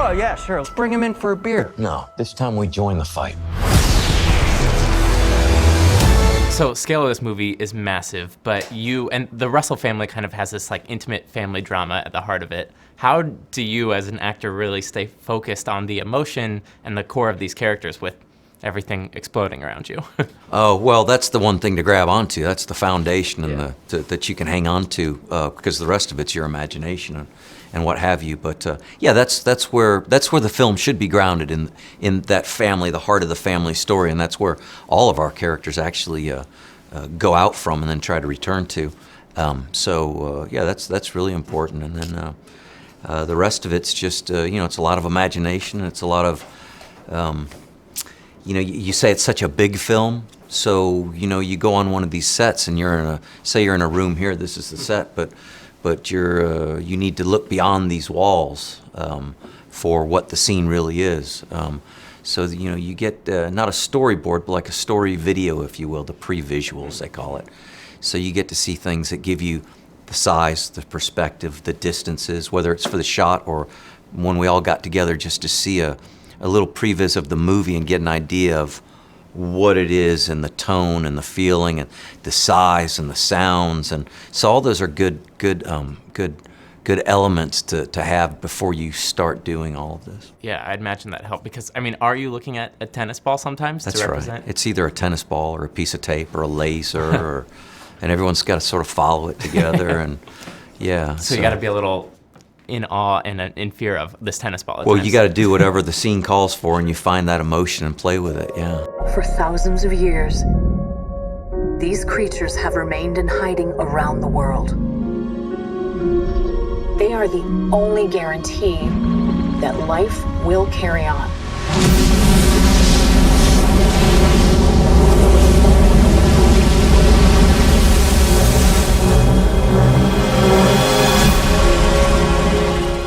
Oh, yeah, sure. Let's bring him in for a beer. No, this time we join the fight. So scale of this movie is massive, but you and the Russell family kind of has this like intimate family drama at the heart of it. How do you as an actor really stay focused on the emotion and the core of these characters with everything exploding around you? Oh, well, that's the one thing to grab onto. That's the foundation and that you can hang on to because the rest of it's your imagination and what have you. But yeah, that's where the film should be grounded in that family, the heart of the family story, and that's where all of our characters actually go out from and then try to return to. Yeah, that's really important. And then the rest of it's just it's a lot of imagination. It's a lot of you say it's such a big film, so you go on one of these sets and you're in a room here. This is the set, but you need to look beyond these walls for what the scene really is. So you get not a storyboard, but like a story video, if you will, the pre-visuals they call it. So you get to see things that give you the size, the perspective, the distances, whether it's for the shot or when we all got together just to see a little previs of the movie and get an idea of what it is and the tone and the feeling and the size and the sounds. And so all those are good elements to have before you start doing all of this. Yeah, I'd imagine that helped because, I mean, are you looking at a tennis ball sometimes That's to represent? Right. It's either a tennis ball or a piece of tape or a laser and everyone's got to sort of follow it together and yeah. So you got to be a little in awe and in fear of this tennis ball. Well, you got to do whatever the scene calls for, and you find that emotion and play with it. Yeah. For thousands of years, these creatures have remained in hiding around the world. They are the only guarantee that life will carry on.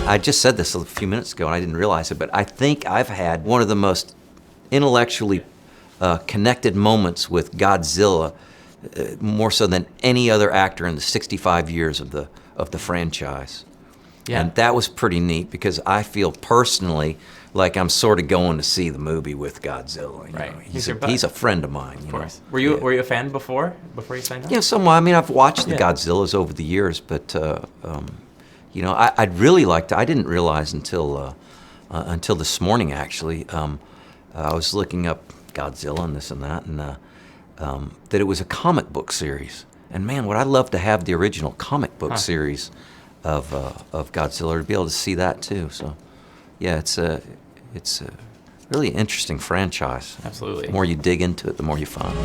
I just said this a few minutes ago and I didn't realize it, but I think I've had one of the most intellectually connected moments with Godzilla, more so than any other actor in the 65 years of the franchise. Yeah. And that was pretty neat because I feel personally like I'm sort of going to see the movie with Godzilla. You know? He's a friend of mine. Of course. Were you a fan before you signed up? Yeah, somewhat. I mean, I've watched the Godzillas over the years, but I'd really like to. I didn't realize until this morning, actually. I was looking up Godzilla and this and that, and that it was a comic book series. And man, would I love to have the original comic book series of Godzilla to be able to see that too. So, yeah, it's a really interesting franchise. Absolutely. The more you dig into it, the more you find.